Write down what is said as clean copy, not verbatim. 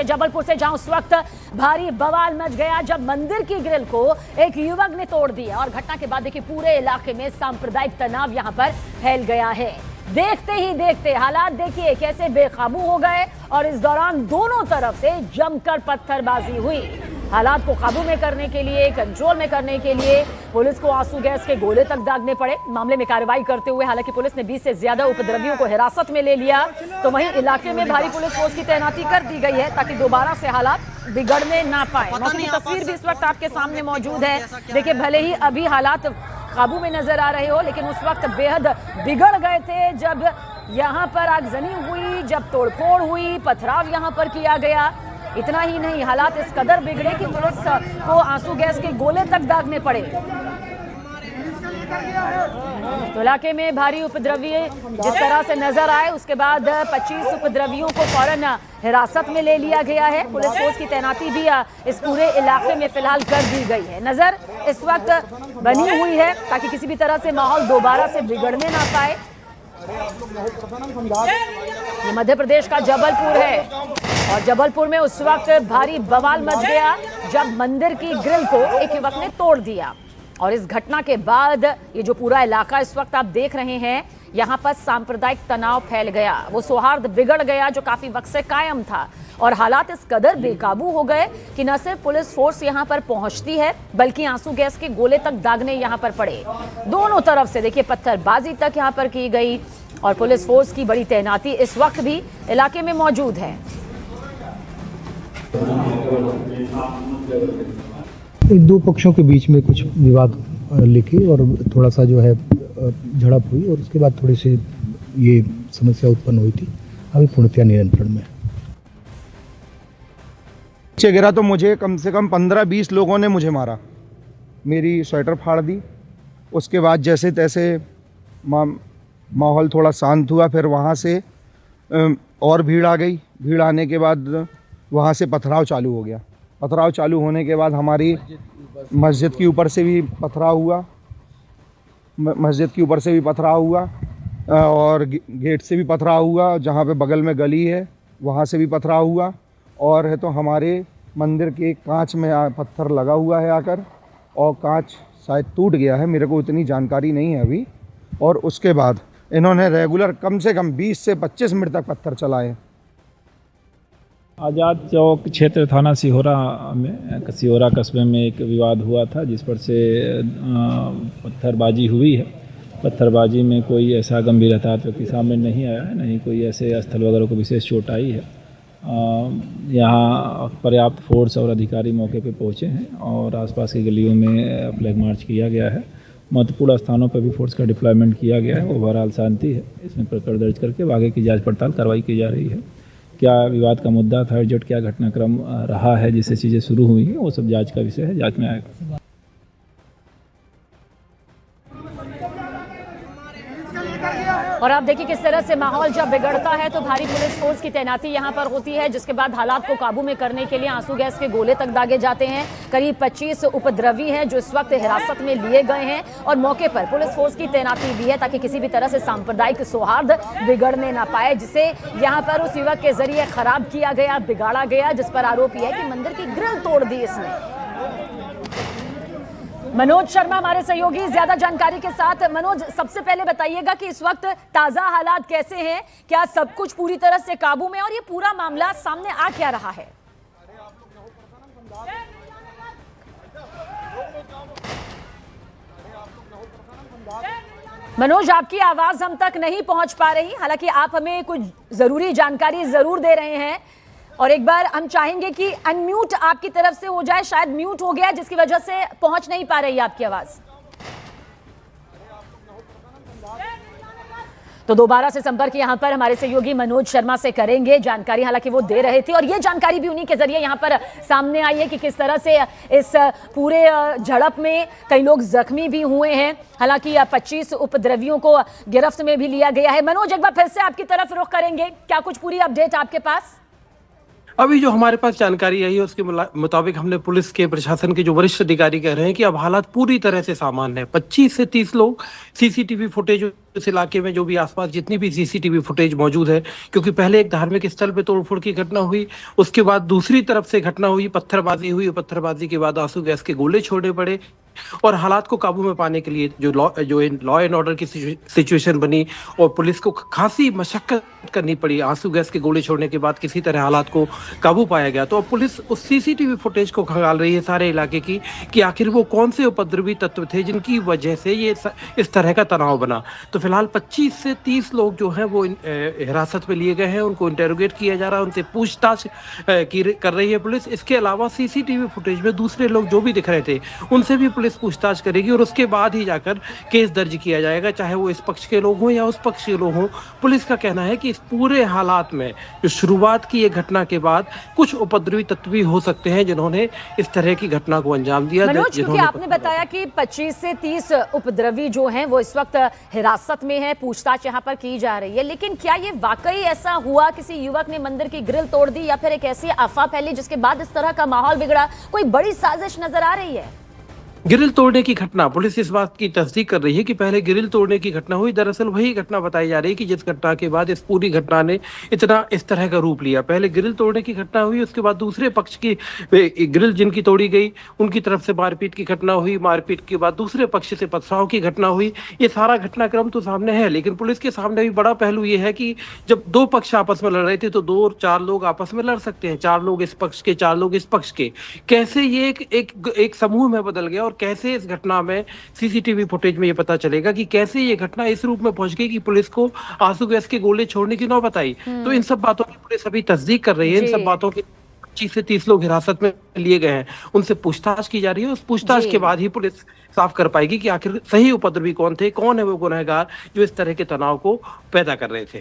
के जबलपुर से, जहां उस वक्त भारी बवाल मच गया जब मंदिर की ग्रिल को एक युवक ने तोड़ दिया। और घटना के बाद देखिए पूरे इलाके में सांप्रदायिक तनाव यहां पर फैल गया है। देखते ही देखते हालात देखिए कैसे बेकाबू हो गए और इस दौरान दोनों तरफ से जमकर पत्थरबाजी हुई। हालात को काबू में करने के लिए, कंट्रोल में करने के लिए पुलिस को आंसू गैस के गोले तक दागने पड़े। मामले में कार्रवाई करते हुए हालांकि पुलिस ने 20 से ज्यादा उपद्रवियों को हिरासत में ले लिया। तो वहीं इलाके में भारी पुलिस फोर्स की तैनाती कर दी गई है ताकि दोबारा से हालात बिगड़ने ना पाए। मौके की तस्वीर भी इस वक्त आपके सामने मौजूद है। देखिए भले ही अभी हालात काबू में नजर आ रहे हो, लेकिन उस वक्त बेहद बिगड़ गए थे जब यहाँ पर आगजनी हुई, जब तोड़फोड़ हुई, पथराव यहाँ पर किया गया। इतना ही नहीं, हालात इस कदर बिगड़े कि पुलिस को आंसू गैस के गोले तक दागने पड़े। तो इलाके में भारी उपद्रवी जिस तरह से नजर आए, उसके बाद 25 उपद्रवियों को फौरन हिरासत में ले लिया गया है। पुलिस फोर्स की तैनाती भी इस पूरे इलाके में फिलहाल कर दी गई है। नजर इस वक्त बनी हुई है ताकि किसी भी तरह से माहौल दोबारा से बिगड़ने ना पाए। ये मध्य प्रदेश का जबलपुर है और जबलपुर में उस वक्त भारी बवाल मच गया जब मंदिर की ग्रिल को एक युवक ने तोड़ दिया। और इस घटना के बाद ये जो पूरा इलाका इस वक्त आप देख रहे हैं, यहाँ पर सांप्रदायिक तनाव फैल गया, वो सौहार्द बिगड़ गया जो काफी वक्त से कायम था। और हालात इस कदर बेकाबू हो गए कि न सिर्फ पुलिस फोर्स यहाँ पर पहुंचती है बल्कि आंसू गैस के गोले तक दागने यहाँ पर पड़े। दोनों तरफ से देखिए पत्थरबाजी तक यहाँ पर की गई और पुलिस फोर्स की बड़ी तैनाती इस वक्त भी इलाके में मौजूद है। दो पक्षों के बीच में कुछ विवाद लिखी और थोड़ा सा जो है झड़प हुई और उसके बाद थोड़ी सी ये समस्या उत्पन्न हुई थी। अभी पूर्णतया नियंत्रण में। नीचे गिरा तो मुझे कम से कम 15-20 लोगों ने मुझे मारा, मेरी स्वेटर फाड़ दी। उसके बाद जैसे तैसे माहौल थोड़ा शांत हुआ, फिर वहाँ से और भीड़ आ गई। भीड़ आने के बाद वहाँ से पथराव चालू हो गया। पथराव चालू होने के बाद हमारी मस्जिद के ऊपर से भी पथराव हुआ, मस्जिद के ऊपर से भी पथराव हुआ और गेट से भी पथराव हुआ। जहाँ पे बगल में गली है वहाँ से भी पथराव हुआ और है तो हमारे मंदिर के कांच में पत्थर लगा हुआ है आकर, और कांच शायद टूट गया है, मेरे को इतनी जानकारी नहीं है अभी। और उसके बाद इन्होंने रेगुलर कम से कम 20 से 25 मिनट तक पत्थर चलाए। आज़ाद चौक क्षेत्र थाना सिहोरा कस्बे में एक विवाद हुआ था जिस पर से पत्थरबाजी हुई है। पत्थरबाजी में कोई ऐसा गंभीर हताहत व्यक्ति सामने नहीं आया है, नहीं कोई ऐसे स्थल वगैरह को विशेष चोट आई है। यहाँ पर्याप्त फोर्स और अधिकारी मौके पे पहुँचे हैं और आसपास की गलियों में फ्लैग मार्च किया गया है। महत्वपूर्ण स्थानों पर भी फोर्स का डिप्लॉयमेंट किया गया है। ओवरऑल शांति है। इसमें प्रकरण दर्ज करके आगे की जांच पड़ताल कार्रवाई की जा रही है। क्या विवाद का मुद्दा था, एग्जैक्ट क्या घटनाक्रम रहा है जिससे चीज़ें शुरू हुई हैं, वो सब जांच का विषय है, जांच में आएगा। और आप देखिए किस तरह से माहौल जब बिगड़ता है तो भारी पुलिस फोर्स की तैनाती यहाँ पर होती है, जिसके बाद हालात को काबू में करने के लिए आंसू गैस के गोले तक दागे जाते हैं। करीब 25 उपद्रवी हैं जो इस वक्त हिरासत में लिए गए हैं और मौके पर पुलिस फोर्स की तैनाती भी है ताकि किसी भी तरह से सांप्रदायिक सौहार्द बिगड़ने ना पाए, जिसे यहाँ पर उस युवक के जरिए खराब किया गया, बिगाड़ा गया, जिस पर आरोप है कि मंदिर की ग्रिल तोड़ दी इसने। मनोज शर्मा हमारे सहयोगी ज्यादा जानकारी के साथ। मनोज, सबसे पहले बताइएगा कि इस वक्त ताजा हालात कैसे हैं, क्या सब कुछ पूरी तरह से काबू में और ये पूरा मामला सामने आ क्या रहा है? मनोज, आपकी आवाज हम तक नहीं पहुंच पा रही, हालांकि आप हमें कुछ जरूरी जानकारी जरूर दे रहे हैं और एक बार हम चाहेंगे कि अनम्यूट आपकी तरफ से हो जाए, शायद म्यूट हो गया जिसकी वजह से पहुंच नहीं पा रही आपकी आवाज। तो दोबारा से संपर्क यहां पर हमारे सहयोगी मनोज शर्मा से करेंगे। जानकारी हालांकि वो दे रहे थे और ये जानकारी भी उन्हीं के जरिए यहां पर सामने आई है कि किस तरह से इस पूरे झड़प में कई लोग जख्मी भी हुए हैं। हालांकि 25 उपद्रवियों को गिरफ्त में भी लिया गया है। मनोज, एक बार फिर से आपकी तरफ रुख करेंगे, क्या कुछ पूरी अपडेट आपके पास? अभी जो हमारे पास जानकारी आई है उसके मुताबिक हमने पुलिस के प्रशासन के जो वरिष्ठ अधिकारी कह रहे हैं कि अब हालात पूरी तरह से सामान्य है। 25 से 30 लोग सीसीटीवी फुटेज इस इलाके में जो भी आसपास जितनी भी सीसीटीवी फुटेज मौजूद है, क्योंकि पहले एक धार्मिक स्थल पे तोड़फोड़ की घटना हुई, उसके बाद दूसरी तरफ से घटना हुई, पत्थरबाजी हुई, पत्थरबाजी के बाद आंसू गैस के गोले छोड़े पड़े और हालात को काबू में पाने के लिए जो लॉ एंड ऑर्डर की सिचुएशन बनी और पुलिस को खासी मशक्कत करनी पड़ी। आंसू गैस के गोले छोड़ने के बाद किसी तरह हालात को काबू पाया गया। तो अब पुलिस उस सीसीटीवी फुटेज को खंगाल रही है सारे इलाके की कि आखिर वो कौन से उपद्रवी तत्व थे जिनकी वजह से ये इस तरह का तनाव बना। तो फिलहाल 25 से 30 लोग जो हैं वो हिरासत में लिए गए हैं, उनको इंटेरोगेट किया जा रहा है, उनसे पूछताछ कर रही है पुलिस। इसके अलावा सीसीटीवी फुटेज में दूसरे लोग जो भी दिख रहे थे उनसे भी पुलिस पूछताछ करेगी और उसके बाद ही जाकर केस दर्ज किया जाएगा, चाहे वो इस पक्ष के लोग हों या उस पक्ष के लोग हों। पुलिस का कहना है कि इस पूरे हालात में जो शुरुआत की ये घटना के बाद कुछ उपद्रवी तत्व भी हो सकते हैं जिन्होंने इस तरह की घटना को अंजाम दिया। मनोज, क्योंकि आपने बताया कि 25 से 30 उपद्रवी जो हैं वो इस वक्त हिरासत में है, पूछताछ यहाँ पर की जा रही है, लेकिन क्या ये वाकई ऐसा हुआ, किसी युवक ने मंदिर की ग्रिल तोड़ दी या फिर एक ऐसी अफवाह फैली जिसके बाद इस तरह का माहौल बिगड़ा? कोई बड़ी साजिश नजर आ रही है? ग्रिल तोड़ने की घटना, पुलिस इस बात की तस्दीक कर रही है कि पहले ग्रिल तोड़ने की घटना हुई। दरअसल वही घटना बताई जा रही है कि जिस घटना के बाद इस पूरी घटना ने इस तरह का रूप लिया। पहले ग्रिल तोड़ने की घटना हुई, उसके बाद दूसरे पक्ष की ग्रिल जिनकी तोड़ी गई उनकी तरफ से मारपीट की घटना हुई, मारपीट के बाद दूसरे पक्ष से पथराव की घटना हुई। ये सारा घटनाक्रम तो सामने है, लेकिन पुलिस के सामने भी बड़ा पहलू ये है कि जब दो पक्ष आपस में लड़ रहे थे तो 2 और 4 लोग आपस में लड़ सकते हैं, 4 लोग इस पक्ष के, 4 लोग इस पक्ष के। कैसे ये एक समूह में बदल गया और कैसे इस घटना में सीसीटीवी फुटेज में ये पता चलेगा कि कैसे ये घटना इस रूप में पहुंच गई कि पुलिस को आंसू गैस के गोले छोड़ने की नौबत आई। तो इन सब बातों की पुलिस अभी तस्दीक कर रही है। इन सब बातों की 25 से 30 लोग हिरासत में लिए गए हैं, उनसे पूछताछ की जा रही है। उस पूछताछ के बाद ही पुलिस साफ कर पाएगी कि आखिर सही उपद्रवी कौन थे, कौन है वो गुनहगार जो इस तरह के तनाव को पैदा कर रहे थे।